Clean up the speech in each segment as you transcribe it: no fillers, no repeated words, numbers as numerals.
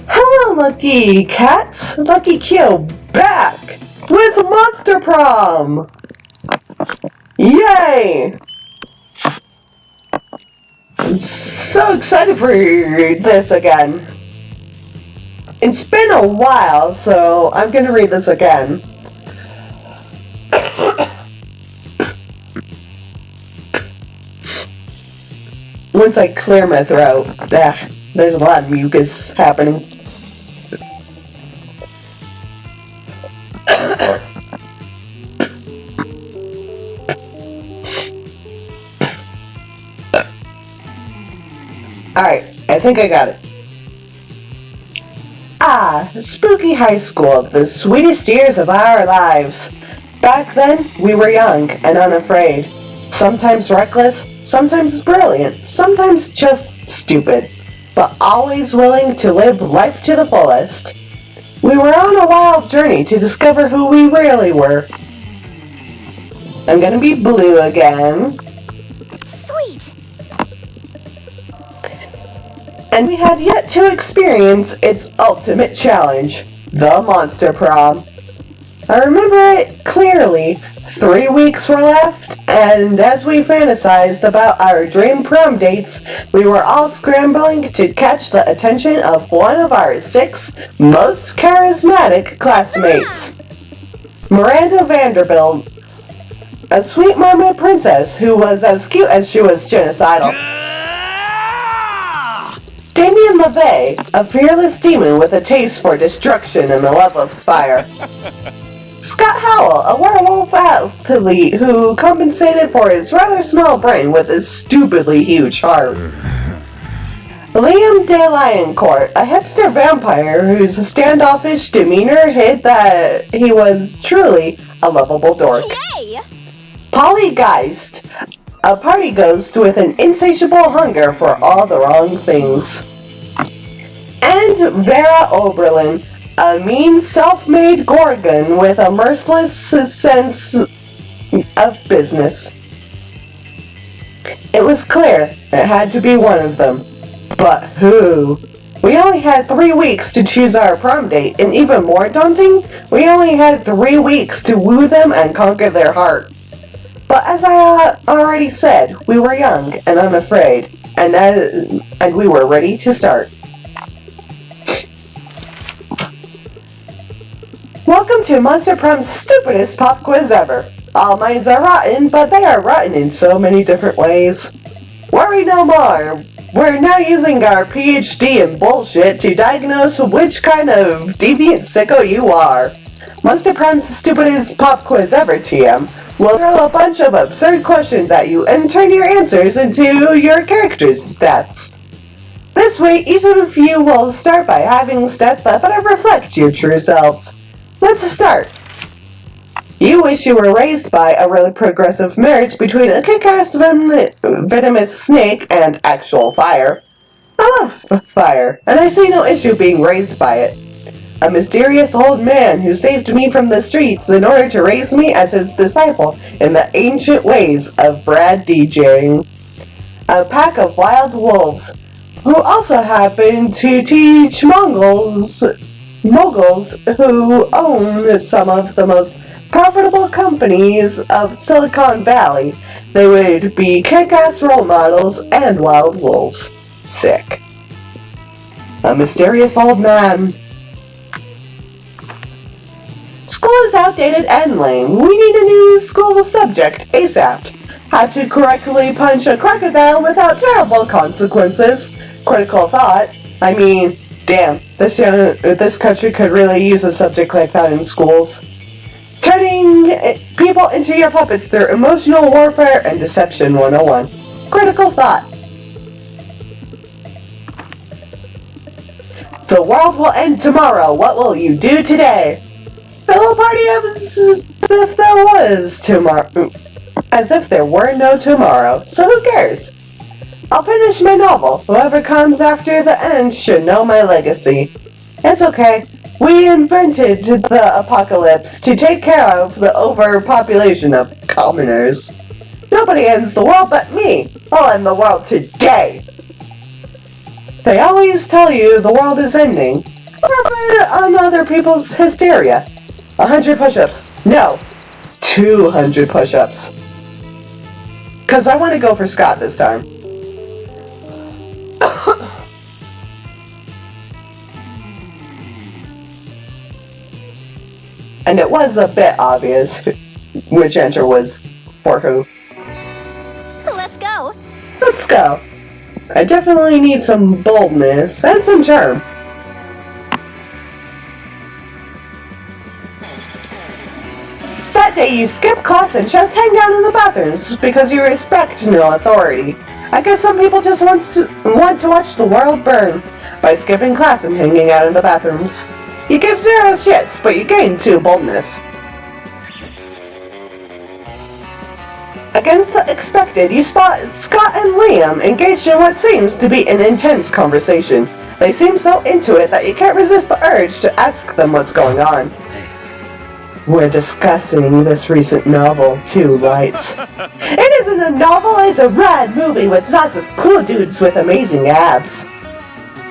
Hello, Lucky Cats! Lucky Q back with Monster Prom! Yay! I'm so excited for this again. It's been a while, so I'm gonna read this again. Once I clear my throat, there's a lot of mucus happening. Alright, I think I got it. Spooky high school, the sweetest years of our lives. Back then, we were young and unafraid. Sometimes reckless, sometimes brilliant, sometimes just stupid, but always willing to live life to the fullest. We were on a wild journey to discover who we really were. I'm gonna be blue again. Sweet! And we had yet to experience its ultimate challenge, the Monster Prom. I remember it clearly. 3 weeks were left, and as we fantasized about our dream prom dates, we were all scrambling to catch the attention of one of our 6 most charismatic classmates. Miranda Vanderbilt, a sweet mermaid princess who was as cute as she was genocidal. Damien LeVay, a fearless demon with a taste for destruction and a love of fire. Scot Howell, a werewolf athlete who compensated for his rather small brain with his stupidly huge heart. Liam de Lioncourt, a hipster vampire whose standoffish demeanor hid that he was truly a lovable dork. Yay! Polly Geist, a party ghost with an insatiable hunger for all the wrong things. And Vera Oberlin, a mean self-made gorgon with a merciless sense of business. It was clear it had to be one of them. But who? We only had 3 weeks to choose our prom date, and even more daunting, we only had 3 weeks to woo them and conquer their heart. But as I already said, we were young and unafraid, and we were ready to start. Welcome to Monster Prom's stupidest pop quiz ever. All minds are rotten, but they are rotten in so many different ways. Worry no more. We're now using our PhD in bullshit to diagnose which kind of deviant sicko you are. Monster Prom's stupidest pop quiz ever, TM. We'll throw a bunch of absurd questions at you and turn your answers into your character's stats. This way, each of you will start by having stats that better reflect your true selves. Let's start. You wish you were raised by a really progressive marriage between a kick-ass venomous snake and actual fire. I love fire, and I see no issue being raised by it. A mysterious old man who saved me from the streets in order to raise me as his disciple in the ancient ways of Brad DJing. A pack of wild wolves who also happen to teach moguls who own some of the most profitable companies of Silicon Valley. They would be kick-ass role models and wild wolves. Sick. A mysterious old man. School is outdated and lame. We need a new school subject ASAP. How to correctly punch a crocodile without terrible consequences. Critical thought. I mean, damn, this country could really use a subject like that in schools. Turning people into your puppets through emotional warfare and deception 101. Critical thought. The world will end tomorrow. What will you do today? Fill a party as if there was tomorrow. As if there were no tomorrow. So who cares? I'll finish my novel. Whoever comes after the end should know my legacy. It's okay. We invented the apocalypse to take care of the overpopulation of commoners. Nobody ends the world but me. I'll end the world today. They always tell you the world is ending. Or on other people's hysteria. 100 push-ups. No. 200 push-ups. Because I want to go for Scott this time. And it was a bit obvious which enter was for who. Let's go. Let's go. I definitely need some boldness and some charm. That day you skip class and just hang out in the bathrooms because you respect no authority. I guess some people just want to watch the world burn by skipping class and hanging out in the bathrooms. You give 0 shits, but you gain 2 boldness. Against the expected, you spot Scott and Liam engaged in what seems to be an intense conversation. They seem so into it that you can't resist the urge to ask them what's going on. We're discussing this recent novel, 2 Lights. It isn't a novel, it's a rad movie with lots of cool dudes with amazing abs.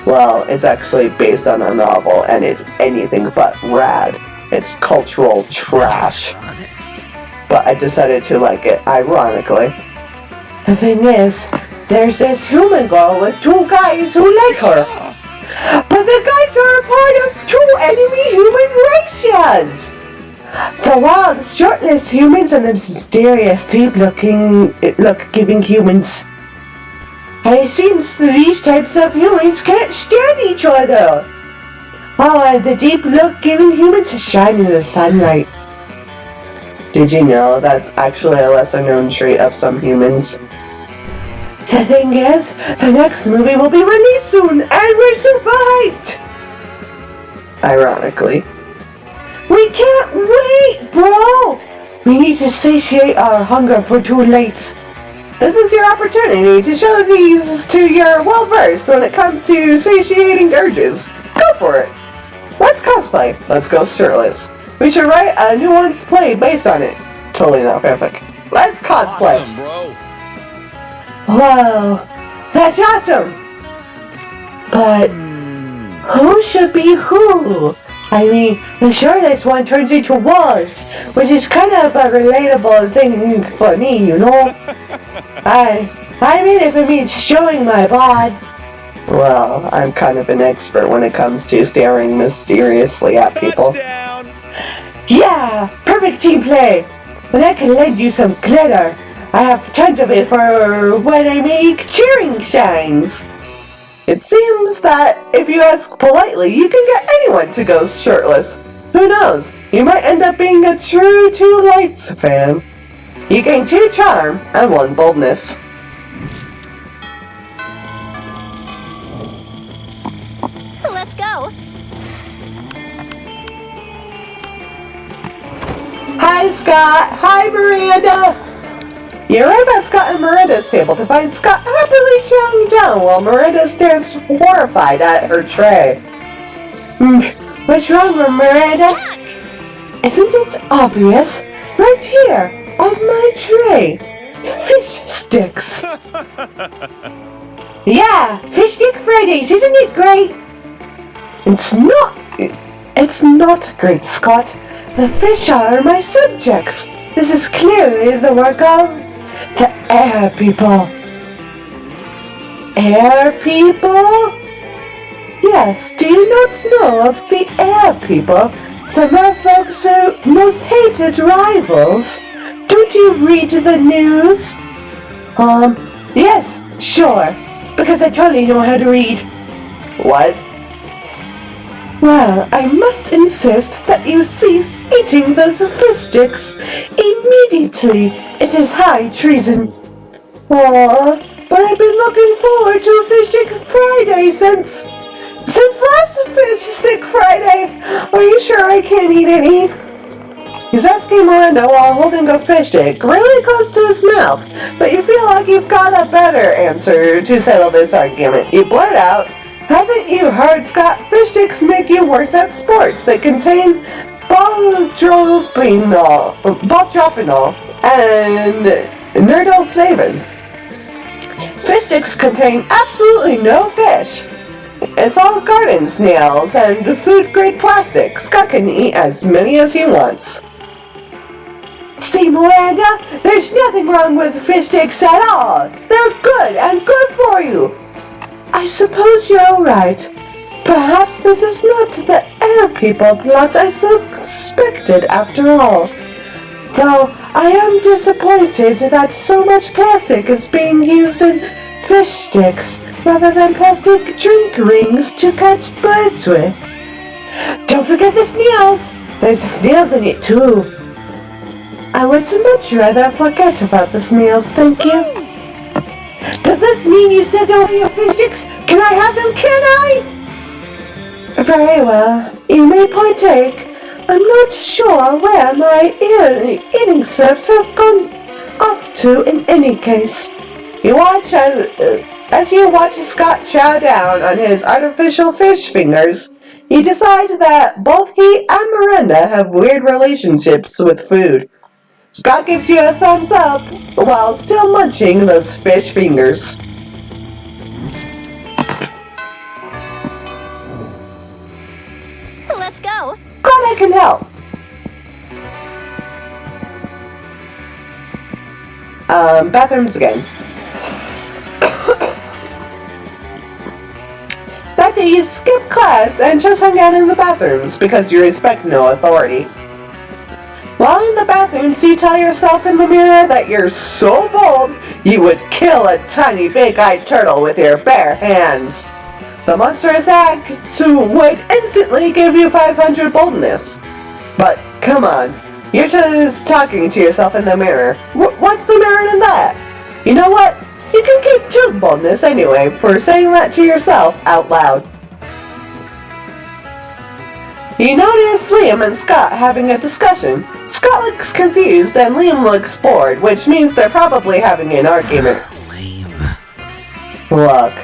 Well, it's actually based on a novel, and it's anything but rad. It's cultural trash. But I decided to like it, ironically. The thing is, there's this human girl with 2 guys who like her. But the guys are a part of 2 enemy human races! The wild, shirtless humans and the mysterious, deep-looking humans. And it seems these types of humans can't stand each other. Oh, and the deep-looking humans shine in the sunlight. Did you know that's actually a lesser-known trait of some humans? The thing is, the next movie will be released soon, and we're super hyped! Ironically. We can't wait, bro! We need to satiate our hunger for 2 Lights. This is your opportunity to show these to your well-versed when it comes to satiating urges. Go for it. Let's cosplay. Let's go shirtless. We should write a nuanced play based on it. Totally not fanfic. Let's cosplay. Awesome, bro. Whoa, that's awesome. But who should be who? I mean, the shirtless one turns into wolves, which is kind of a relatable thing for me, you know? I mean if it means showing my bod. Well, I'm kind of an expert when it comes to staring mysteriously at people. Touchdown! Yeah, perfect team play. And I can lend you some glitter. I have tons of it for when I make cheering signs. It seems that if you ask politely, you can get anyone to go shirtless. Who knows? You might end up being a true 2 Lights fan. You gain 2 charm and 1 boldness. Let's go. Hi, Scott. Hi, Miranda. You arrive at Scott and Miranda's table to find Scott happily chowing down while Miranda stares horrified at her tray. What's wrong with Miranda? Isn't it obvious? Right here, on my tray. Fish sticks. Yeah, Fish Stick Fridays, isn't it great? It's not great, Scott. The fish are my subjects. This is clearly the work of the air people. Air people? Yes, do you not know of the air people? The merfolk's most hated rivals? Don't you read the news? Yes, sure. Because I totally know how to read. What? Well, I must insist that you cease eating those fish sticks immediately. It is high treason. But I've been looking forward to a Fish Stick Friday since last Fish Stick Friday. Are you sure I can't eat any? He's asking Miranda while holding a fish stick really close to his mouth, but you feel like you've got a better answer to settle this argument. You blurt out, haven't you heard, Scott? Fish sticks make you worse at sports. They contain baldropinol and nerdoflavin. Fish sticks contain absolutely no fish. It's all garden snails and food-grade plastic. Scott can eat as many as he wants. See, Miranda, there's nothing wrong with fish sticks at all. They're good and good for you. I suppose you're right. Perhaps this is not the air people plot I suspected after all. Though I am disappointed that so much plastic is being used in fish sticks rather than plastic drink rings to catch birds with. Don't forget the snails. There's snails in it too. I would much rather forget about the snails, thank you. Does this mean you still don't want your fish sticks? Can I have them, can I? Very well, you may partake. I'm not sure where my eating serves have gone off to in any case. You watch as you watch Scott chow down on his artificial fish fingers, you decide that both he and Miranda have weird relationships with food. Scott gives you a thumbs up while still munching those fish fingers. Let's go. Glad I can help. Bathrooms again. That day you skipped class and just hung out in the bathrooms because you respect no authority. While in the bathrooms, you tell yourself in the mirror that you're so bold you would kill a tiny big-eyed turtle with your bare hands. The monstrous act would instantly give you 500 boldness. But come on, you're just talking to yourself in the mirror. What's the merit in that? You know what? You can keep 2 boldness anyway for saying that to yourself out loud. You notice Liam and Scott having a discussion. Scott looks confused and Liam looks bored, which means they're probably having an argument. Lame. Look,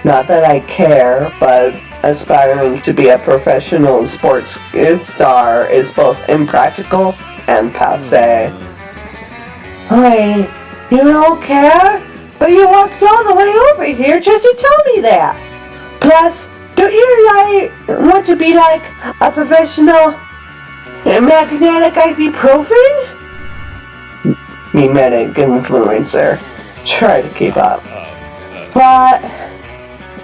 not that I care, but aspiring to be a professional sports star is both impractical and passé. Wait, you don't care? But you walked all the way over here just to tell me that. Plus, don't you want to be like a professional magnetic ibuprofen? Mimetic influencer. Try to keep up. But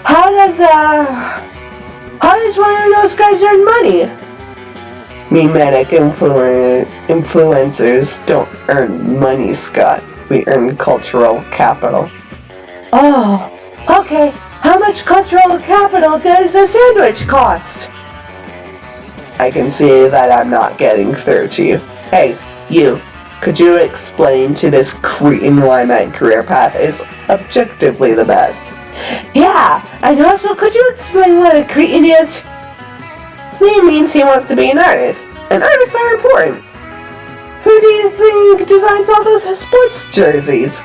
how does one of those guys earn money? Mimetic influencers don't earn money, Scott. We earn cultural capital. Oh, okay. How much cultural capital does a sandwich cost? I can see that I'm not getting through to you. Hey, you. Could you explain to this cretin why my career path is objectively the best? Yeah, and also could you explain what a cretin is? It means he wants to be an artist, and artists are important. Who do you think designs all those sports jerseys?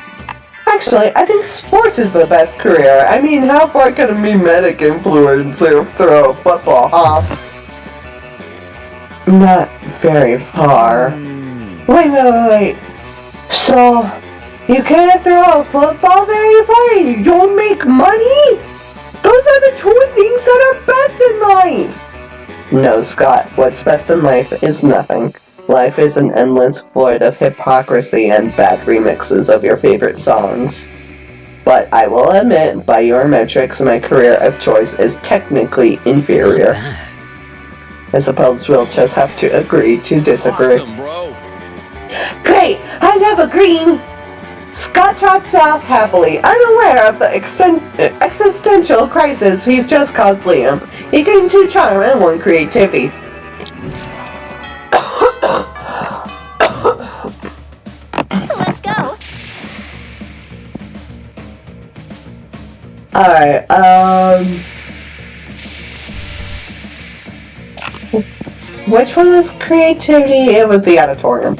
Actually, I think sports is the best career. I mean, how far can a mimetic influencer throw a football, huh? Not very far. Wait. So, you can't throw a football very far and you don't make money? Those are the 2 things that are best in life! No, Scott, what's best in life is nothing. Life is an endless void of hypocrisy and bad remixes of your favorite songs. But I will admit, by your metrics, my career of choice is technically inferior. I suppose we'll just have to agree to disagree. Awesome, bro. Great! I love agreeing! Scott trots off happily, unaware of the existential crisis he's just caused Liam. He gained 2 charm and 1 creativity. Let's go. Alright, which one was creativity? It was the auditorium.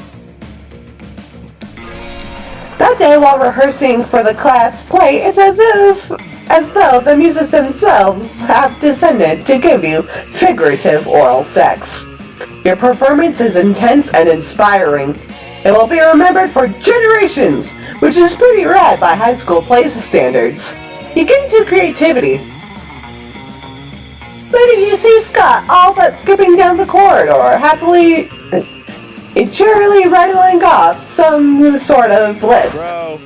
That day while rehearsing for the class play, it's as though the muses themselves have descended to give you figurative oral sex. Your performance is intense and inspiring. It will be remembered for generations, which is pretty rad by high school plays standards. You get into creativity. later you see Scot all but skipping down the corridor, happily, cheerily rattling off some sort of list. Bro.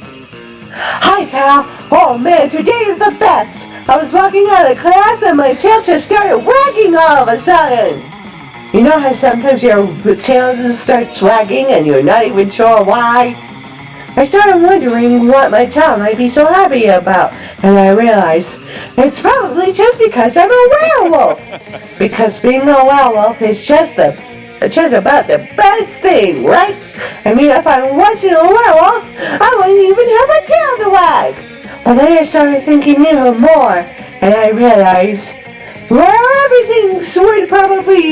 Hi, pal. Oh man, today is the best. I was walking out of class and my tail just started wagging all of a sudden. You know how sometimes your tail just starts wagging and you're not even sure why? I started wondering what my tail might be so happy about, and I realized it's probably just because I'm a werewolf. Because being a werewolf is just about the best thing, right? I mean, if I wasn't a werewolf, I wouldn't even have a tail to wag. But then I started thinking even more, and I realized where everything would probably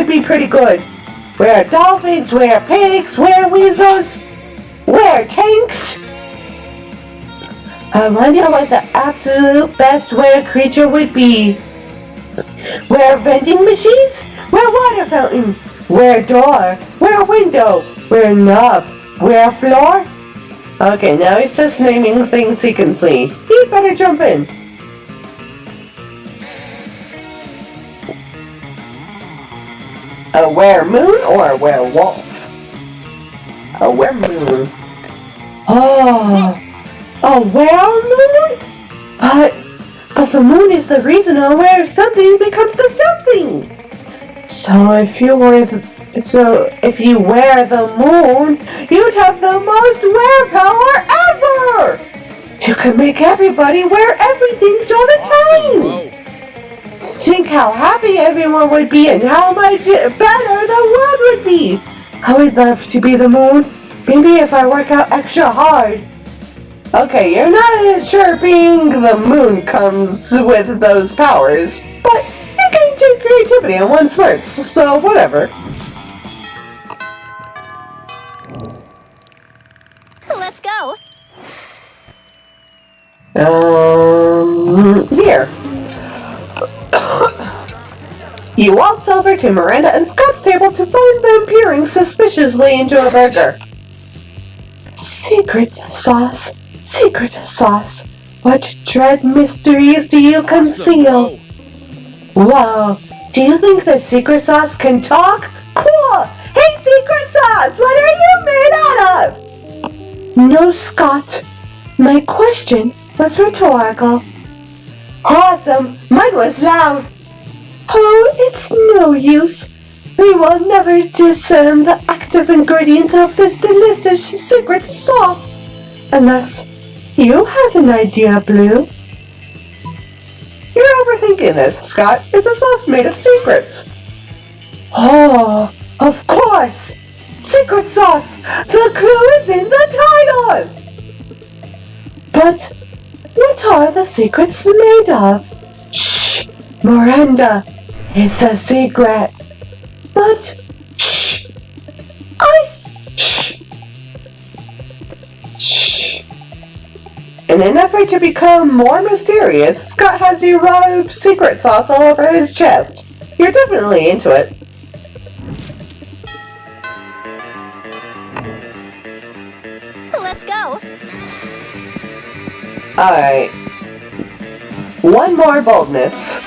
be pretty good. Where dolphins, where pigs, where weasels, where tanks. I wonder what the absolute best where creature would be. Where vending machines? Where water fountain? Where door? Where window? Where knob? Where floor? Okay, now he's just naming things he can see. He'd better jump in. A were-moon or a werewolf? A were-moon. Oh, a were-moon? But the moon is the reason where something becomes the something. So if you wear the moon, you'd have the most wear power ever. You could make everybody wear everything all the time. Awesome, Think how happy everyone would be and how much better the world would be. I would love to be the moon. Maybe if I work out extra hard. Okay, you're not sure being the moon comes with those powers, but you're getting to creativity and one smart, so whatever. Let's go. Here. You waltz over to Miranda and Scot's table to find them peering suspiciously into a burger. Secret sauce. Secret sauce. What dread mysteries do you conceal? Whoa. Do you think the secret sauce can talk? Cool! Hey, secret sauce! What are you made out of? No, Scot. My question was rhetorical. Awesome! Mine was loud. Oh, it's no use. We will never discern the active ingredient of this delicious secret sauce. Unless you have an idea, Blue. You're overthinking this, Scot. It's a sauce made of secrets. Oh, of course! Secret sauce! The clue is in the title! But what are the secrets made of? Shh! Miranda! It's a secret! But, shh! Shh! Shh! In an effort to become more mysterious, Scot has you rub secret sauce all over his chest. You're definitely into it. Let's go. Alright. One more boldness.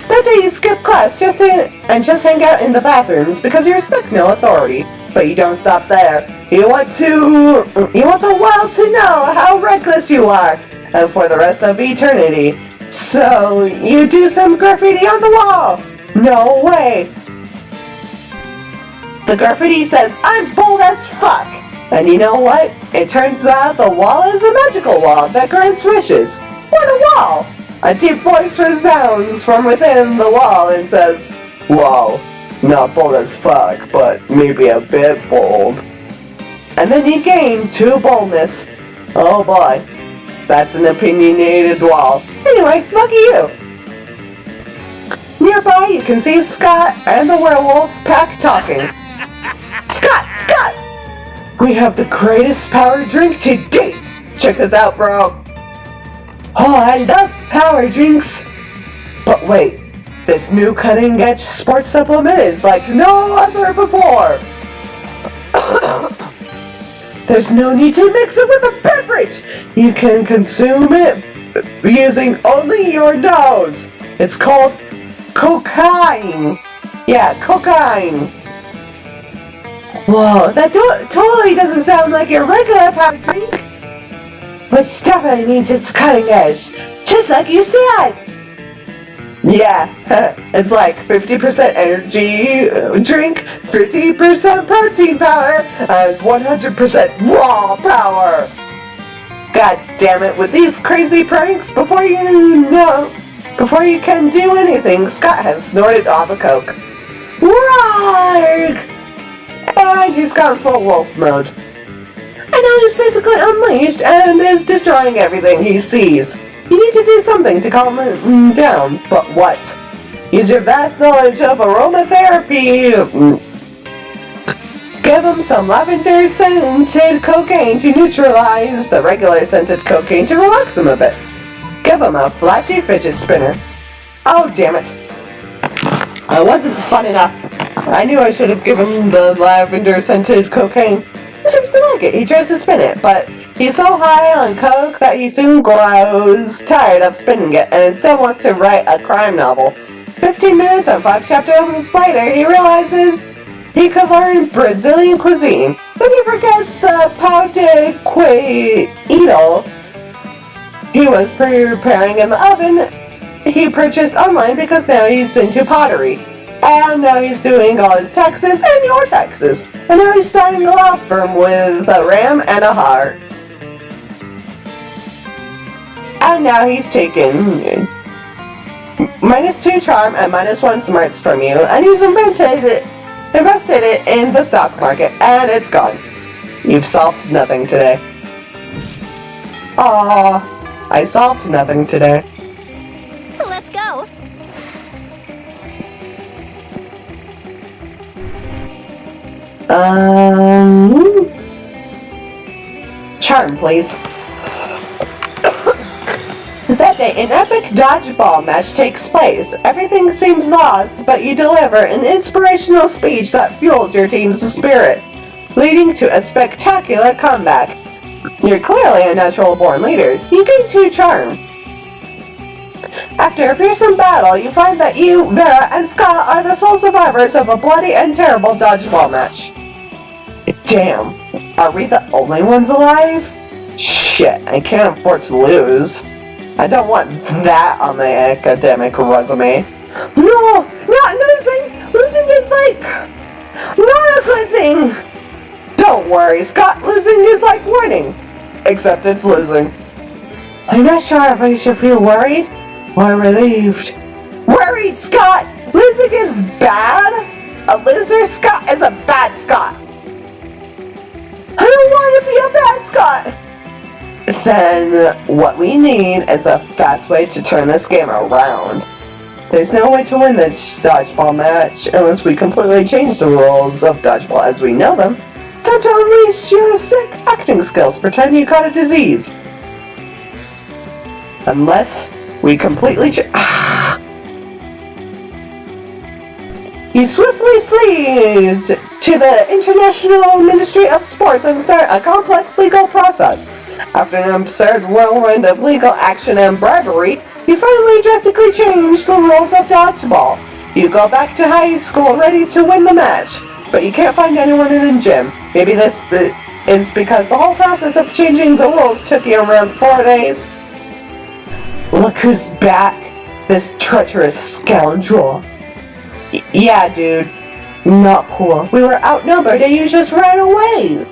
That day you skip class just hang out in the bathrooms because you respect no authority. But you don't stop there. You want the world to know how reckless you are, and for the rest of eternity. So you do some graffiti on the wall. No way. The graffiti says, "I'm bold as fuck." And you know what? It turns out the wall is a magical wall that grants wishes. What a wall! A deep voice resounds from within the wall and says, "Whoa, not bold as fuck, but maybe a bit bold." And then you gain 2 boldness. Oh boy, that's an opinionated wall. Anyway, lucky you. Nearby you can see Scot and the werewolf pack talking. Scot! We have the greatest power drink to date! Check this out, bro! Oh, I love power drinks! But wait, this new cutting-edge sports supplement is like no other before! There's no need to mix it with a beverage! You can consume it using only your nose. It's called cocaine. Yeah, cocaine. Whoa, that totally doesn't sound like your regular powder drink. Which definitely means it's cutting edge, just like you said. Yeah, it's like 50% energy drink, 50% protein powder, and 100% raw power. God damn it, with these crazy pranks, before you can do anything, Scott has snorted all the coke. Roar! And he's gone full wolf mode. And now he's basically unleashed and is destroying everything he sees. You need to do something to calm him down, but what? Use your vast knowledge of aromatherapy. Give him some lavender-scented cocaine to neutralize the regular scented cocaine to relax him a bit. Give him a flashy fidget spinner. Oh, damn it. I wasn't fun enough. I knew I should have given him the lavender-scented cocaine. He seems to like it. He tries to spin it, but he's so high on coke that he soon grows tired of spinning it and instead wants to write a crime novel. 15 minutes and 5 chapters later, he realizes he could learn Brazilian cuisine. Then he forgets the pão de queijo he was preparing in the oven he purchased online because now he's into pottery. And now he's doing all his taxes and your taxes. And now he's starting a law firm with a ram and a heart. And now he's taken -2 charm and -1 smarts from you. And he's invested it in the stock market. And it's gone. You've solved nothing today. Aww, I solved nothing today. Let's go. Charm, please. That day, an epic dodgeball match takes place. Everything seems lost, but you deliver an inspirational speech that fuels your team's spirit, leading to a spectacular comeback. You're clearly a natural-born leader. You gain 2 charm. After a fearsome battle, you find that you, Vera, and Scott are the sole survivors of a bloody and terrible dodgeball match. Damn, are we the only ones alive? Shit, I can't afford to lose. I don't want that on my academic resume. No, not losing! Losing is like, not a good thing! Don't worry, Scott, losing is like winning. Except it's losing. I'm not sure if I should feel worried or relieved. Worried, Scott! Losing is bad? A loser, Scott, is a bad Scott. I don't want to be a bad Scott! Then what we need is a fast way to turn this game around. There's no way to win this dodgeball match unless we completely change the rules of dodgeball as we know them. Time to unleash your sick acting skills. Pretend you caught a disease. Unless we completely You swiftly flee to the International Ministry of Sports and start a complex legal process. After an absurd whirlwind of legal action and bribery, you finally drastically change the rules of dodgeball. You go back to high school ready to win the match, but you can't find anyone in the gym. Maybe this is because the whole process of changing the rules took you around 4 days. Look who's back, this treacherous scoundrel. Yeah, dude. Not cool. We were outnumbered and you just ran away.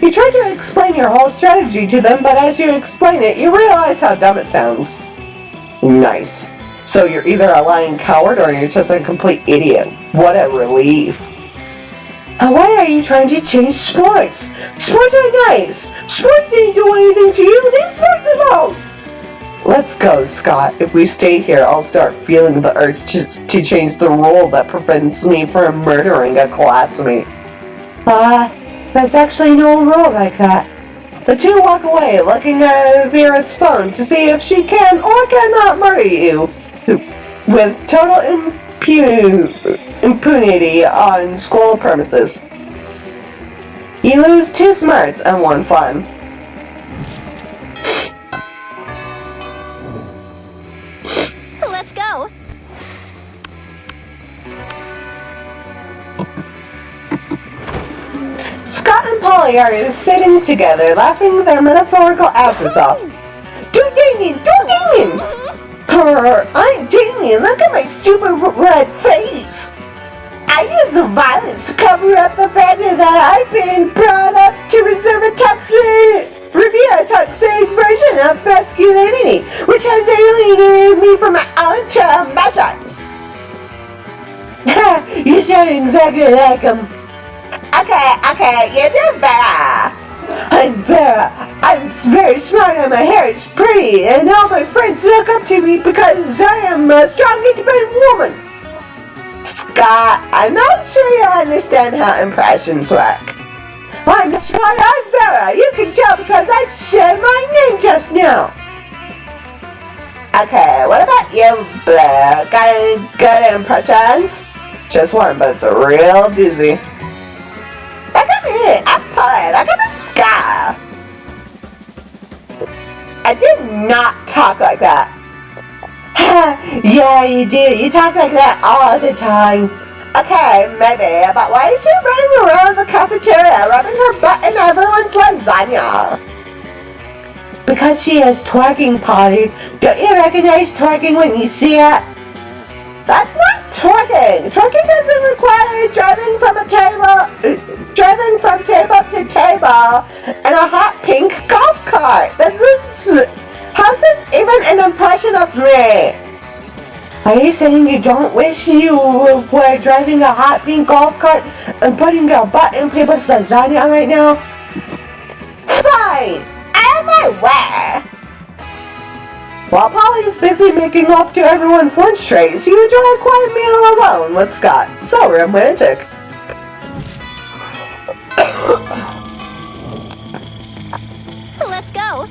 You tried to explain your whole strategy to them, but as you explain it, you realize how dumb it sounds. Nice. So you're either a lying coward or you're just a complete idiot. What a relief. Why are you trying to change sports? Sports are nice. Sports didn't do anything to you. Leave sports alone. Let's go, Scott. If we stay here, I'll start feeling the urge to change the rule that prevents me from murdering a classmate. There's actually no rule like that. The two walk away, looking at Vera's phone to see if she can or cannot murder you, with total impunity on school premises. You lose 2 smarts and 1 fun. Scott and Polly are sitting together, laughing their metaphorical asses off. Do Damien! I'm Damien, look at my stupid red face! I use the violence to cover up the fact that I've been brought up to review a toxic version of masculinity, which has alienated me from my own child emotions. You sound exactly like him. Okay, you do better. I'm Vera. I'm very smart and my hair is pretty, and all my friends look up to me because I am a strong, independent woman. Scott, I'm not sure you understand how impressions work. I'm Scott, I'm Vera. You can tell because I said my name just now. Okay, what about you, Blair? Got any good impressions? Just one, but it's a real doozy. Look at me, I'm Polly. Look at me, Scott. I did not talk like that. Yeah, you do. You talk like that all the time. Okay, maybe, but why is she running around the cafeteria, rubbing her butt in everyone's lasagna? Because she is twerking, Polly. Don't you recognize twerking when you see it? That's not twerking. Twerking doesn't require driving from table to table in a hot pink golf cart. How's this even an impression of me? Are you saying you don't wish you were driving a hot pink golf cart and putting your butt in people's lasagna right now? Fine! Out of my way! While Polly's busy making love to everyone's lunch trays, you enjoy a quiet meal alone with Scott. So romantic. Let's go.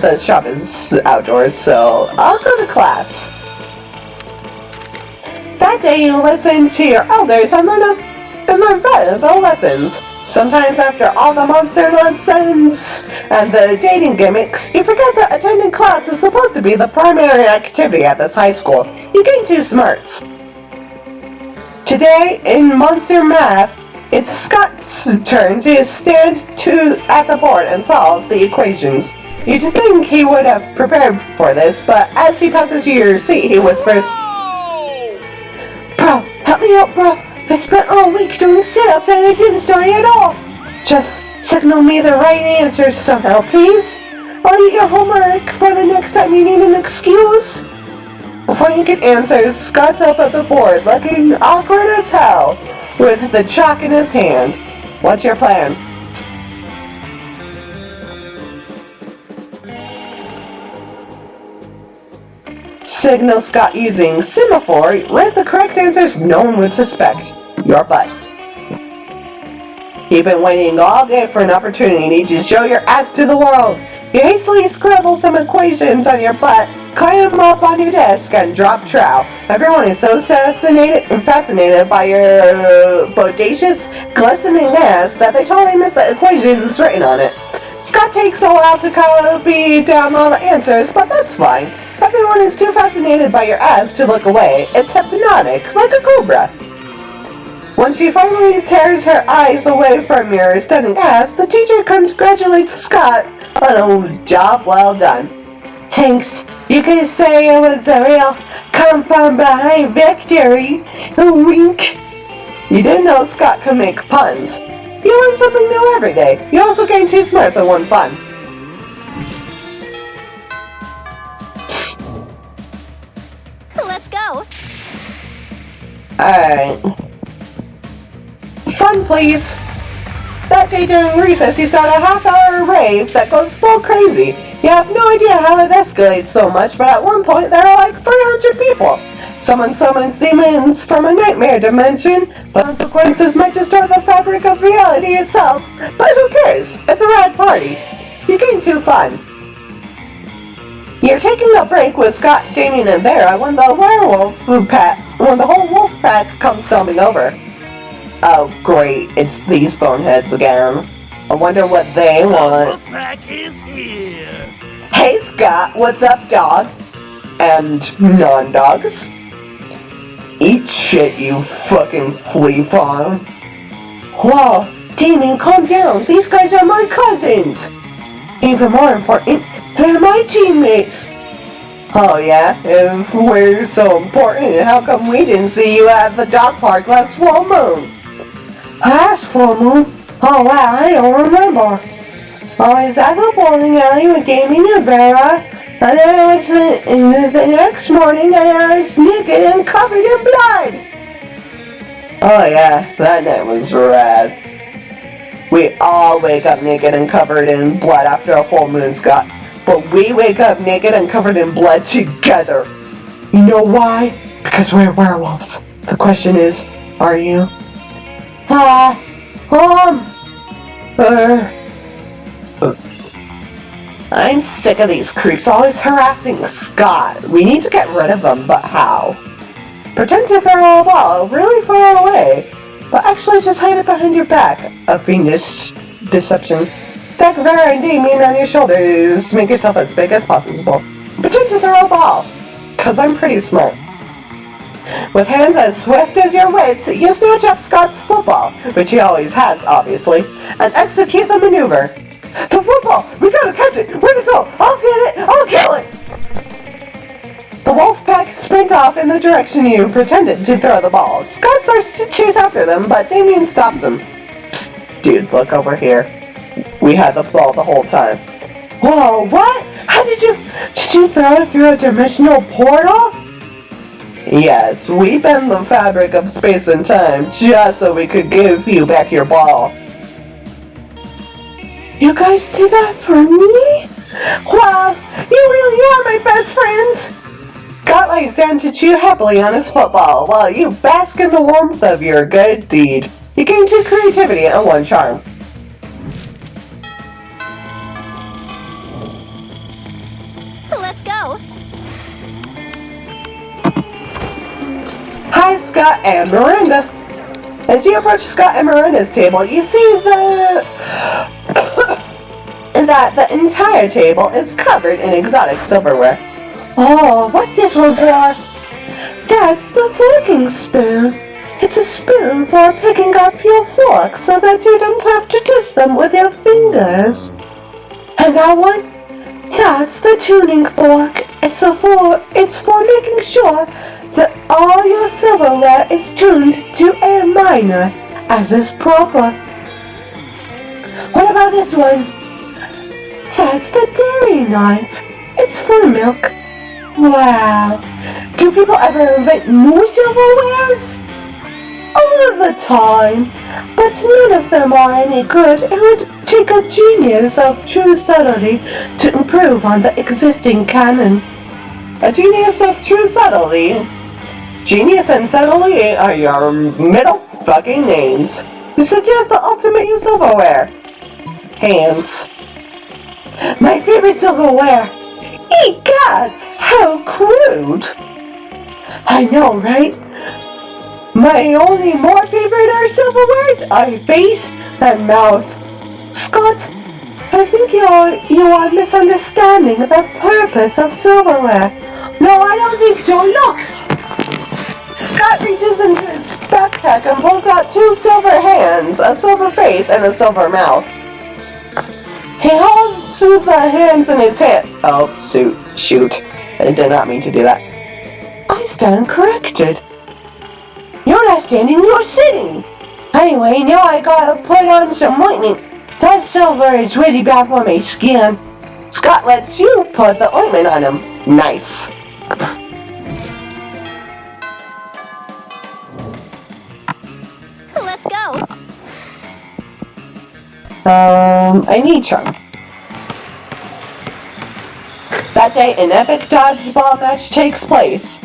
The shop is outdoors, so I'll go to class. That day you listen to your elders and learn valuable lessons. Sometimes after all the monster nonsense and the dating gimmicks, you forget that attending class is supposed to be the primary activity at this high school. You gain 2 smarts. Today, in Monster Math, it's Scott's turn to stand at the board and solve the equations. You'd think he would have prepared for this, but as he passes you your seat, he whispers, Bro, help me out, bro. I spent all week doing sit-ups and I didn't study at all. Just signal me the right answers somehow, please. I'll eat your homework for the next time you need an excuse. Before you can answer, Scott's up at the board, looking awkward as hell, with the chalk in his hand. What's your plan? Signal Scott using semaphore, read the correct answers no one would suspect. Your butt. You've been waiting all day for an opportunity to show your ass to the world. You hastily scribble some equations on your butt, climb them up on your desk, and drop trowel. Everyone is so fascinated by your bodacious, glistening ass that they totally miss the equations written on it. Scott takes a while to copy down all the answers, but that's fine. Everyone is too fascinated by your ass to look away. It's hypnotic, like a cobra. When she finally tears her eyes away from your stunning ass, the teacher congratulates Scott on a job well done. Thanks. You could say it was a real come from behind victory. Wink. You didn't know Scott could make puns. You learn something new every day. You also gain 2 smarts and 1 fun. Let's go. Alright. Fun, please. That day during recess, you start a half-hour rave that goes full crazy. You have no idea how it escalates so much, but at one point there are like 300 people. Someone summons demons from a nightmare dimension, but consequences might destroy the fabric of reality itself. But who cares? It's a rad party. You gain 2 fun. You're taking a break with Scott, Damien, and Vera when the whole wolf pack comes storming over. Oh great, it's these boneheads again. I wonder what they want. The pack is here. Hey Scott, what's up, dog? And non-dogs? Eat shit, you fucking flea farm. Whoa, Damien, calm down. These guys are my cousins. Even more important, they're my teammates. Oh yeah? If we're so important, how come we didn't see you at the dog park last full moon? Last full moon? Oh wow, I don't remember. I was at the bowling alley with Damien and Vera, and then I was the next morning and I was naked and covered in blood. Oh yeah, that night was rad. We all wake up naked and covered in blood after a full moon, Scott. But we wake up naked and covered in blood together. You know why? Because we're werewolves. The question is, are you? I'm sick of these creeps always harassing Scott. We need to get rid of them, but how? Pretend to throw a ball really far away, but actually just hide it behind your back. A fiendish deception. Stack Vera and Damien on your shoulders. Make yourself as big as possible. Pretend to throw a ball, cause I'm pretty smart. With hands as swift as your wits, you snatch up Scott's football, which he always has, obviously, and execute the maneuver. The football! We gotta catch it! Where'd it go? I'll get it! I'll kill it! The wolf pack sprint off in the direction you pretended to throw the ball. Scott starts to chase after them, but Damien stops him. Psst, dude, look over here. We had the ball the whole time. Whoa, what? How did you throw it through a dimensional portal? Yes, we bend the fabric of space and time just so we could give you back your ball. You guys did that for me? Wow, you really are my best friends! Scott lays down to chew happily on his football while you bask in the warmth of your good deed. You gain 2 creativity and 1 charm. Let's go. Hi, Scott and Miranda. As you approach Scott and Miranda's table, you see that the entire table is covered in exotic silverware. Oh, what's this one for? That's the forking spoon. It's a spoon for picking up your forks so that you don't have to touch them with your fingers. And that one? That's the tuning fork. It's for making sure that all your silverware is tuned to A minor, as is proper. What about this one? That's the dairy knife. It's for milk. Wow. Do people ever invent new silverwares? All the time. But none of them are any good. It would take a genius of true subtlety to improve on the existing canon. A genius of true subtlety? Genius and subtlety are your middle fucking names. Suggest the ultimate use of silverware. Hands. My favorite silverware. Egods! How crude! I know, right? My only more favorite are silverwares are face and mouth. Scott, I think you are misunderstanding the purpose of silverware. No, I don't think so. Look! Scott reaches into his backpack and pulls out 2 silver hands, a silver face, and a silver mouth. He holds the hands in his hand. Oh, shoot. I did not mean to do that. I stand corrected. You're not standing, you're sitting. Anyway, now I gotta put on some ointment. That silver is really bad for my skin. Scott lets you put the ointment on him. Nice. Let's go. I need charm. That day, an epic dodgeball match takes place.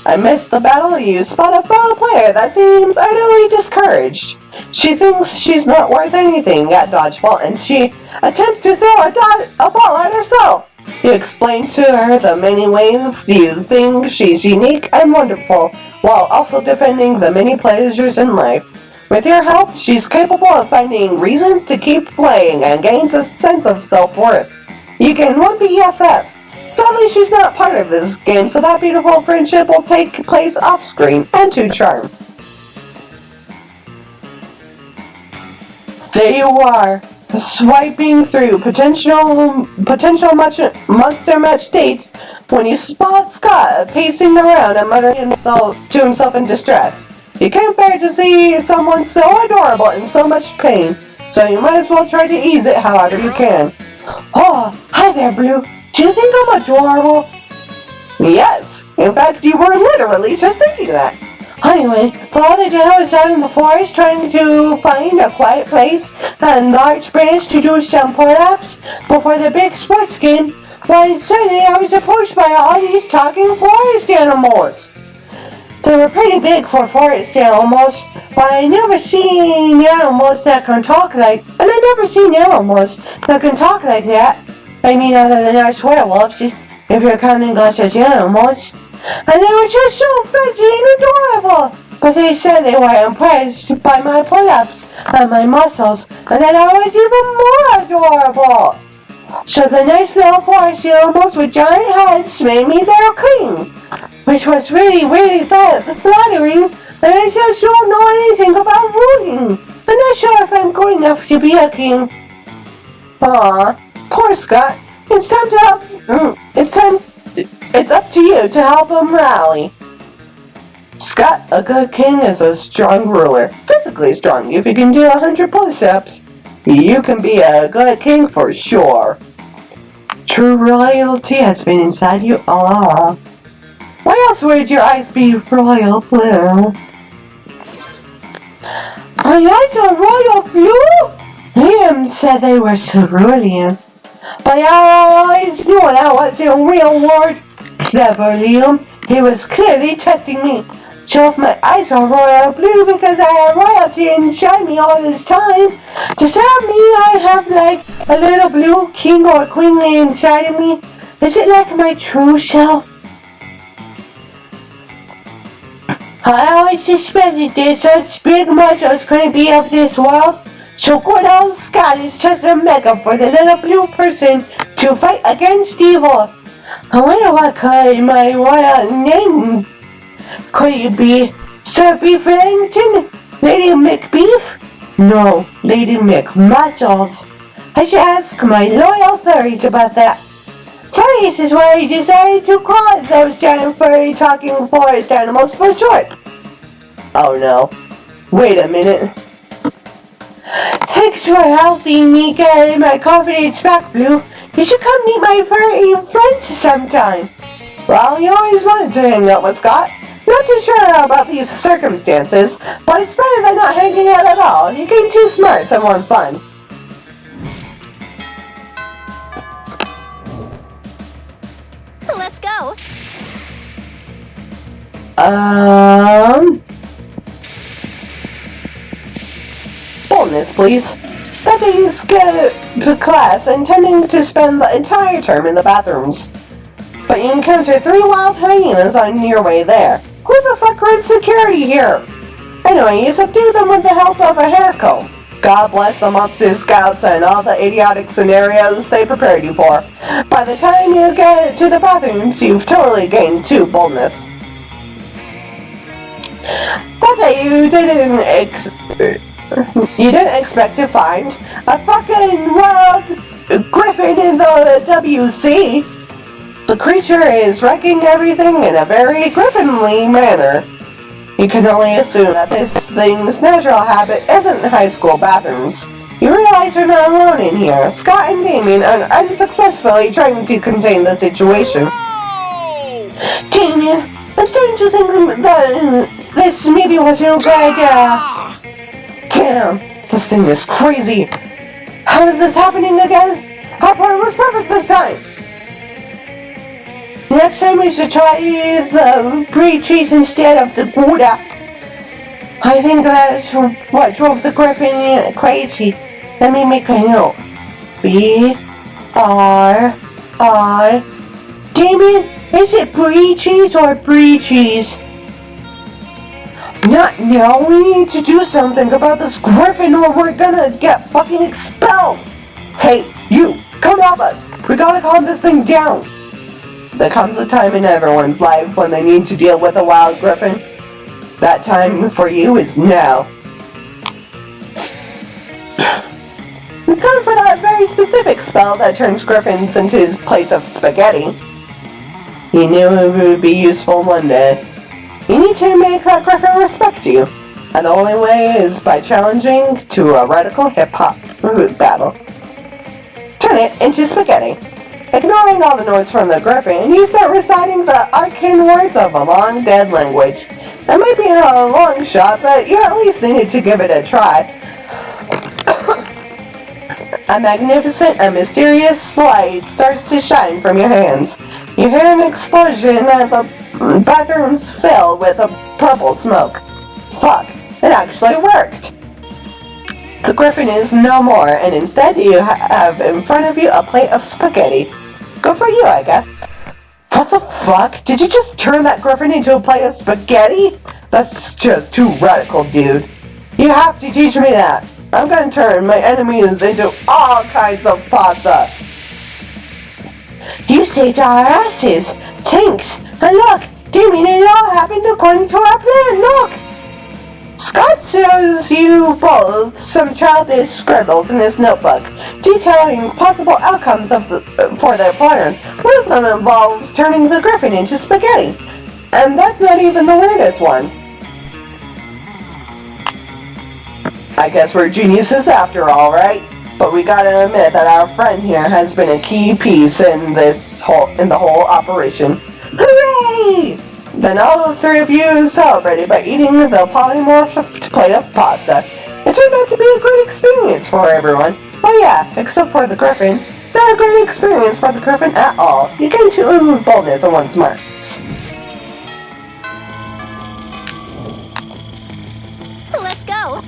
Amidst the battle, you spot a fellow player that seems utterly discouraged. She thinks she's not worth anything at dodgeball, and she attempts to throw a ball at herself. You explain to her the many ways you think she's unique and wonderful, while also defending the many pleasures in life. With your help, she's capable of finding reasons to keep playing and gains a sense of self-worth. You gain 1 BFF. Sadly, she's not part of this game, so that beautiful friendship will take place off-screen and to charm. There you are, swiping through potential monster match dates when you spot Scot pacing around and muttering to himself in distress. You can't bear to see someone so adorable in so much pain, so you might as well try to ease it however you can. Oh, hi there, Blue. Do you think I'm adorable? Yes. In fact, you were literally just thinking that. Anyway, the other day I was out in the forest trying to find a quiet place and large branch to do some pull-ups before the big sports game, when suddenly I was approached by all these talking forest animals. They were pretty big for forest animals, but I never seen animals that can talk like that. I mean, other than our werewolves, if you're counting us as animals. And they were just so fuzzy and adorable. But they said they were impressed by my pull-ups and my muscles, and that I was even more adorable. So the nice little forest animals with giant heads made me their king, which was really, really flattering, and I just don't know anything about rooting. I'm not sure if I'm good enough to be a king. Aw, poor Scot. It's up to you to help him rally. Scot, a good king is a strong ruler. Physically strong. If you can do 100 push-ups, you can be a good king for sure. True royalty has been inside you all along. Why else would your eyes be royal blue? My eyes are royal blue? Liam said they were cerulean. But I always knew that wasn't a real word. Clever Liam. He was clearly testing me. So if my eyes are royal blue because I have royalty inside me all this time, does that mean I have like a little blue king or queen inside of me? Is it like my true self? I always suspected that such big muscles couldn't be of this world. So good old Scot is just a mega for the little blue person to fight against evil. I wonder what my royal name could be. Sir Beef Wellington? Lady McBeef? No, Lady McMuscles. I should ask my loyal furries about that. Furries is what I decided to call those giant furry talking forest animals for short. Oh no. Wait a minute. Thanks for helping me get my confidence back, Blue. You should come meet my furry friends sometime. Well, you always wanted to hang out with Scot. Not too sure about these circumstances, but it's better than not hanging out at all. You get too smart, some more fun. Let's go. Boldness, please. That day you skip to class, intending to spend the entire term in the bathrooms. But you encounter 3 wild hyenas on your way there. Who the fuck runs security here? Anyway, you subdue them with the help of a hair comb. God bless the monster scouts and all the idiotic scenarios they prepared you for. By the time you get to the bathrooms, you've totally gained 2 boldness. That day you didn't expect to find a fucking wild griffin in the WC. The creature is wrecking everything in a very griffinly manner. You can only assume that this thing's natural habit isn't high school bathrooms. You realize you're not alone in here. Scot and Damien are unsuccessfully trying to contain the situation. No! Damien, I'm starting to think that this maybe wasn't a good idea. Damn, this thing is crazy. How is this happening again? Our plan was perfect this time. Next time we should try the brie cheese instead of the Gouda. I think that's what drove the griffin crazy. Let me make a note. B-R-I. Damien, is it brie cheese or brie cheese? Not now. We need to do something about this griffin or we're gonna get fucking expelled. Hey, you, come help us. We gotta calm this thing down. There comes a time in everyone's life when they need to deal with a wild griffin. That time for you is now. It's time for that very specific spell that turns griffins into plates of spaghetti. You knew it would be useful one day. You need to make that griffin respect you. And the only way is by challenging to a radical hip-hop battle. Turn it into spaghetti. Ignoring all the noise from the griffin, you start reciting the arcane words of a long-dead language. It might be a long shot, but you at least needed to give it a try. A magnificent and mysterious light starts to shine from your hands. You hear an explosion and the bathroom's filled with a purple smoke. Fuck, it actually worked! The griffin is no more, and instead you have in front of you a plate of spaghetti. Good for you, I guess. What the fuck? Did you just turn that griffin into a plate of spaghetti? That's just too radical, dude. You have to teach me that. I'm gonna turn my enemies into all kinds of pasta. You saved our asses. Thanks. And look, Damien, it all happened according to our plan. Look. Scott shows you both some childish scribbles in his notebook, detailing possible outcomes for their plan. One of them involves turning the griffin into spaghetti. And that's not even the weirdest one. I guess we're geniuses after all, right? But we gotta admit that our friend here has been a key piece in the whole operation. Hooray! Then all three of you celebrated by eating the polymorphed plate of pasta. It turned out to be a great experience for everyone. Oh yeah, except for the griffin. Not a great experience for the griffin at all. You gain 2 boldness and 1 smarts. Let's go.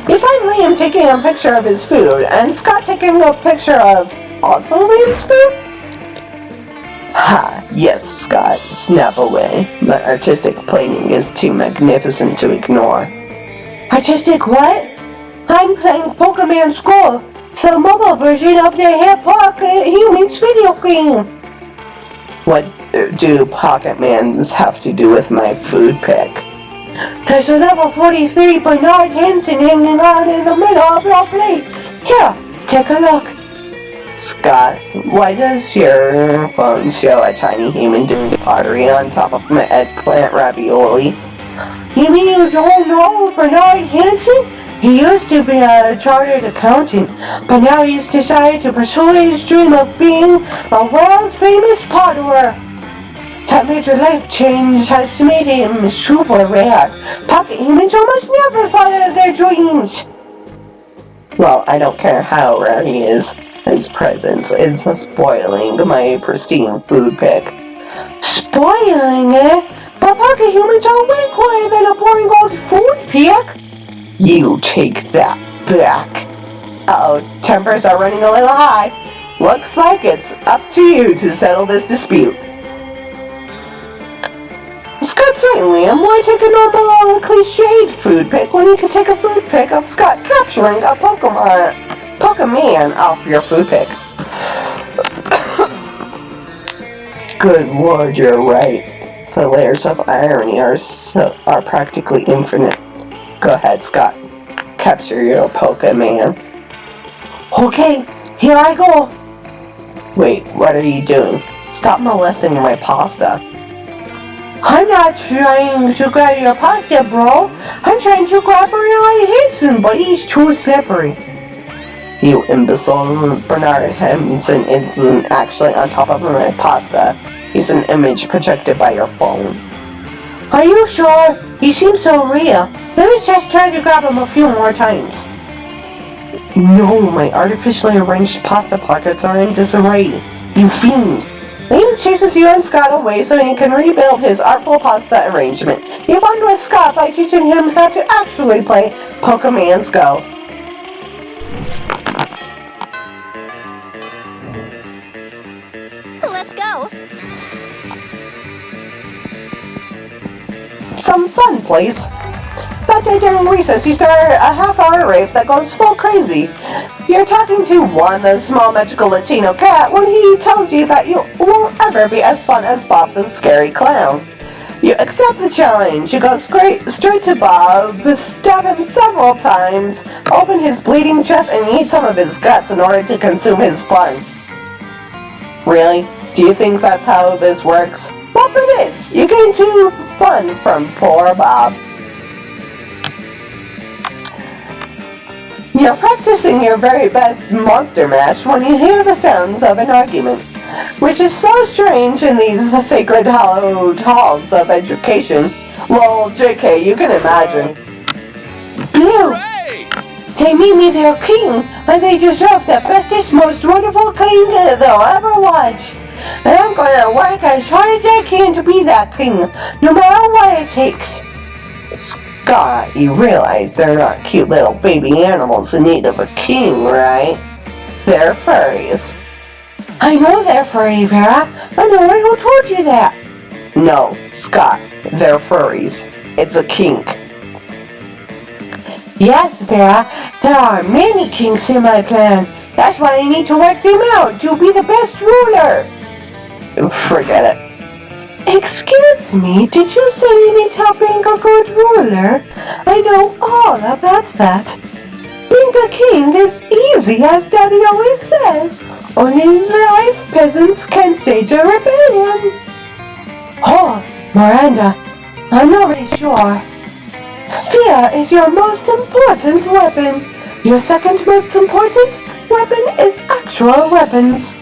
You find Liam taking a picture of his food, and Scott taking a picture of also Liam's food? Ha, yes, Scott, snap away. My artistic planing is too magnificent to ignore. Artistic what? I'm playing Pokemon Skull, the mobile version of the Hair Pocket Humans video game. What do Pocket Mans have to do with my food pick? There's a level 43 Bernard Hansen hanging out in the middle of your plate. Here, take a look. Scott, why does your phone show a tiny human doing pottery on top of my eggplant ravioli? You mean you don't know Bernard Hansen? He used to be a chartered accountant, but now he's decided to pursue his dream of being a world-famous potterer. That major life change has made him super rare. Pocket humans almost never follow their dreams. Well, I don't care how rare he is. His presence is spoiling my pristine food pick. Spoiling it? But pocket humans are way cooler than a boring old food pick. You take that back. Uh-oh, tempers are running a little high. Looks like it's up to you to settle this dispute. Scott's right, Liam. Why take a normal, cliched food pick when you can take a food pick of Scott capturing a Pokemon off your food picks? Good lord, you're right. The layers of irony are practically infinite. Go ahead, Scott. Capture your Pokemon. Okay, here I go. Wait, what are you doing? Stop molesting my pasta. I'm not trying to grab your pasta, bro. I'm trying to grab Bernard Hansen, but he's too slippery. You imbecile. Bernard Hansen isn't actually on top of my pasta. He's an image projected by your phone. Are you sure? He seems so real. Let me just try to grab him a few more times. No, my artificially arranged pasta pockets are in disarray. You fiend. Liam chases you and Scott away so he can rebuild his artful pasta arrangement. You bond with Scott by teaching him how to actually play Pokemon Go. Let's go. Some fun, please. That day during recess, you start a half-hour rave that goes full crazy. You're talking to Juan, the small magical Latino cat, when he tells you that you won't ever be as fun as Bob the scary clown. You accept the challenge. You go straight to Bob, stab him several times, open his bleeding chest, and eat some of his guts in order to consume his fun. Really? Do you think that's how this works? Well, it is. You gain 2 fun from poor Bob. You're practicing your very best monster mash when you hear the sounds of an argument, which is so strange in these sacred hallowed halls of education. Well, JK, you can imagine. Blue! They made me their king, and they deserve the bestest, most wonderful king they'll ever watch. And I'm gonna work as hard as I can to be that king, no matter what it takes. Scott, you realize they're not cute little baby animals in need of a king, right? They're furries. I know they're furry, Vera. I'm the one who told you that. No, Scott, they're furries. It's a kink. Yes, Vera, there are many kinks in my clan. That's why I need to work them out to be the best ruler. Forget it. Excuse me, did you say you need help being a good ruler? I know all about that. Being a king is easy, as Daddy always says. Only life peasants can stage a rebellion. Oh, Miranda, I'm not really sure. Fear is your most important weapon. Your second most important weapon is actual weapons.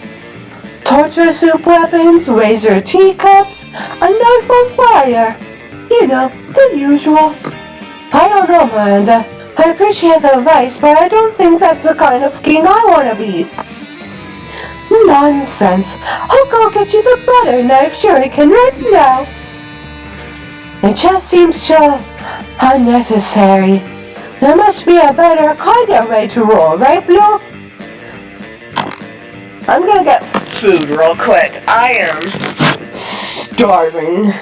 Torture soup weapons, razor teacups, a knife on fire. You know, the usual. I don't know, Miranda. I appreciate the advice, but I don't think that's the kind of king I want to be. Nonsense. I'll go get you the butter knife shuriken right now. It just seems so unnecessary. There must be a better kind of way to rule, right, Blue? I'm gonna get food real quick. I am starving.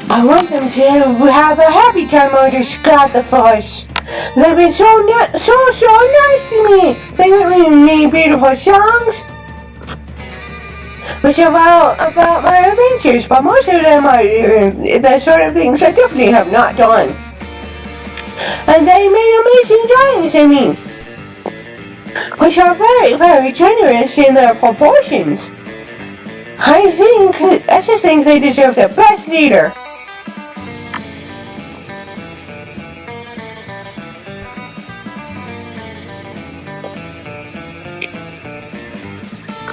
I want them to have a happy time under Scott the Force. They've been so nice to me. They written me beautiful songs, which are about my adventures, but most of them are the sort of things I definitely have not done. And they made amazing drawings of me, which are very, very generous in their proportions. I just think they deserve the best leader.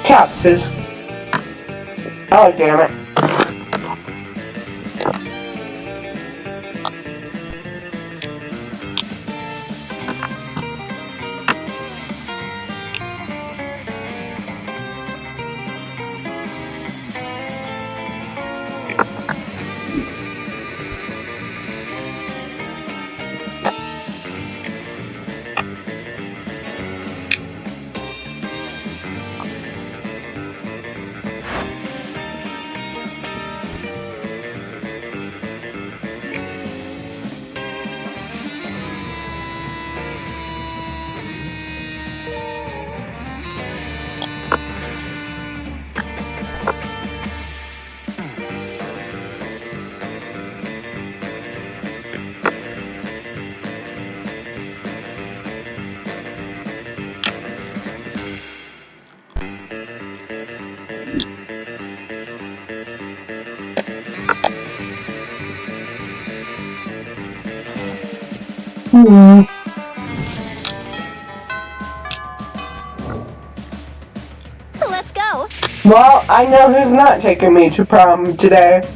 Taxes. Oh, damn it. Let's go. Well, I know who's not taking me to prom today.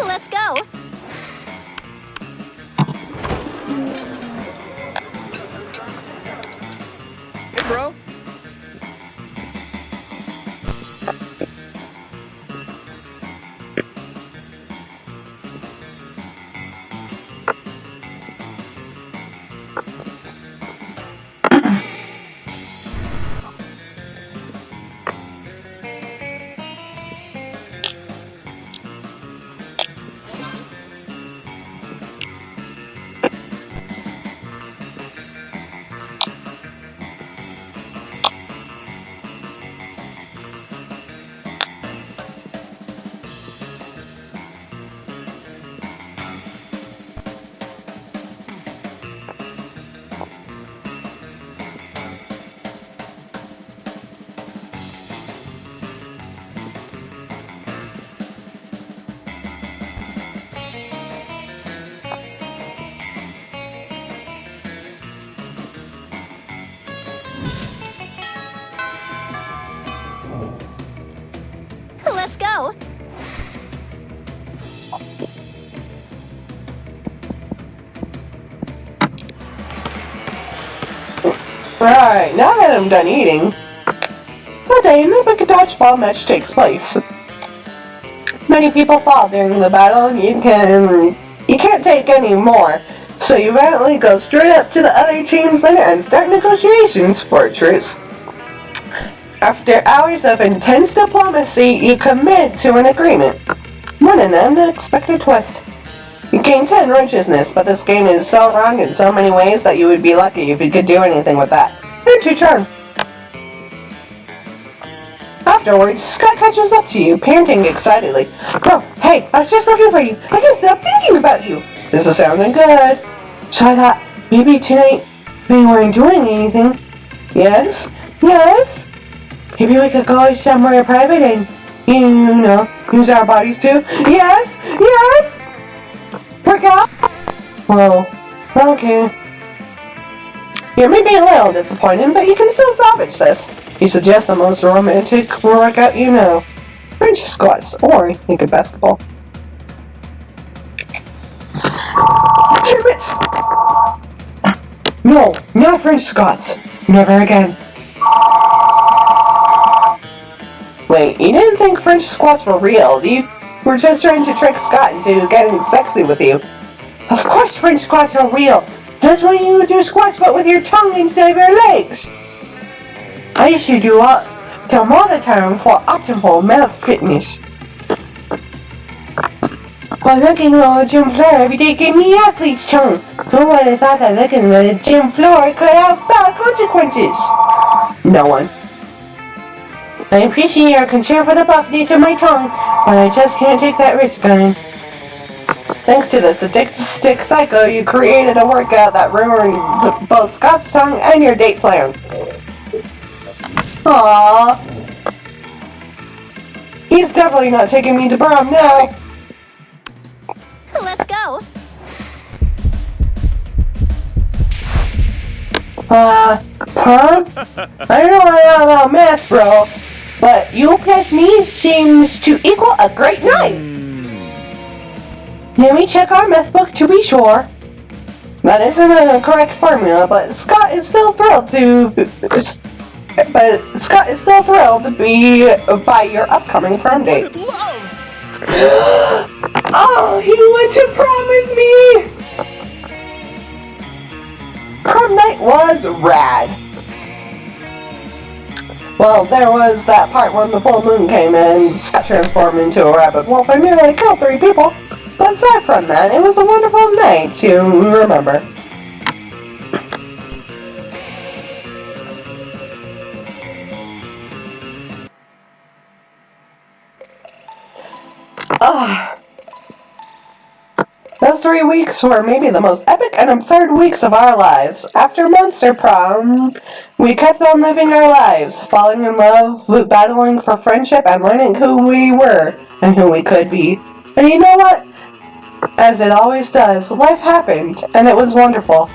Let's go. Hey, bro. Let's go. Alright, now that I'm done eating, the dynamic dodgeball match takes place. Many people fall during the battle. You can't take any more, so you randomly go straight up to the other team's leader and start negotiations for a truce. After hours of intense diplomacy, you commit to an agreement. One in them, the expected twist. You gain 10 righteousness, but this game is so wrong in so many ways that you would be lucky if you could do anything with that. And 2 charm. Afterwards, Scot catches up to you, panting excitedly. Bro, hey, I was just looking for you. I can't stop thinking about you. This is sounding good. So I thought, maybe tonight we weren't doing anything. Yes? Yes? Maybe we could go somewhere private and, you know, use our bodies too. Yes? Yes? Work out? Well, okay. You may be a little disappointed, but you can still salvage this. You suggest the most romantic workout you know. French squats, or you could basketball. Damn it! No, not French squats. Never again. Wait, you didn't think French squats were real? You were just trying to trick Scot into getting sexy with you. Of course French squats are real. That's when you do squats but with your tongue instead of your legs. I used to do them all the time for optimal mouth fitness. But looking on the gym floor every day gave me athlete's tongue. Who would have thought that looking at the gym floor could have bad consequences? No one. I appreciate your concern for the buffness of my tongue, But I just can't take that risk, Gun. Thanks to the sadistic psycho, you created a workout that ruins both Scot's tongue and your date plan. Aww. He's definitely not taking me to prom now. Let's go. Prom? I don't know about math, bro, but you plus me seems to equal a great night. Let me check our math book to be sure. That isn't a correct formula, but Scot is still thrilled to be by your upcoming prom date. Oh, he went to prom with me! Prom night was rad. Well, there was that part when the full moon came and Scot transformed into a rabbit wolf and nearly killed 3 people. But aside from that, it was a wonderful night to remember. Those 3 weeks were maybe the most epic and absurd weeks of our lives. After Monster Prom, we kept on living our lives, falling in love, battling for friendship, and learning who we were and who we could be. And you know what? As it always does, life happened, and it was wonderful.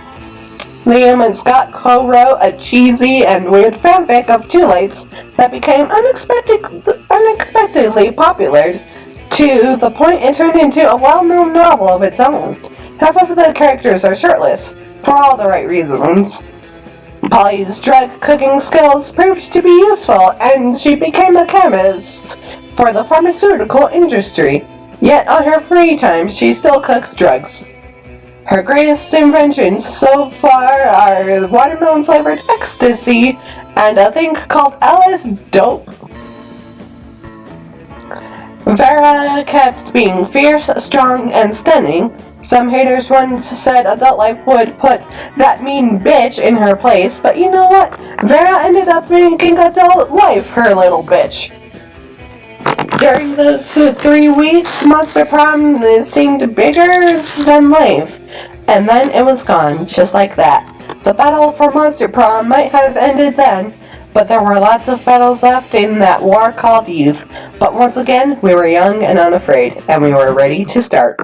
Liam and Scot co-wrote a cheesy and weird fanfic of Too Lates that became unexpectedly popular, to the point it turned into a well-known novel of its own. Half of the characters are shirtless, for all the right reasons. Polly's drug cooking skills proved to be useful, and she became a chemist for the pharmaceutical industry. Yet on her free time, she still cooks drugs. Her greatest inventions so far are watermelon-flavored ecstasy and a thing called Alice Dope. Vera kept being fierce, strong, and stunning. Some haters once said adult life would put that mean bitch in her place, but you know what? Vera ended up making adult life her little bitch. During those 3 weeks, Monster Prom seemed bigger than life, and then it was gone, just like that. The battle for Monster Prom might have ended then, but there were lots of battles left in that war called youth. But once again, we were young and unafraid, and we were ready to start.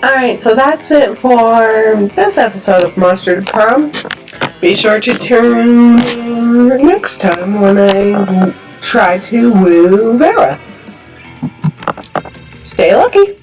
Alright, so that's it for this episode of Monster Prom. Be sure to tune in next time when I try to woo Vera. Stay lucky.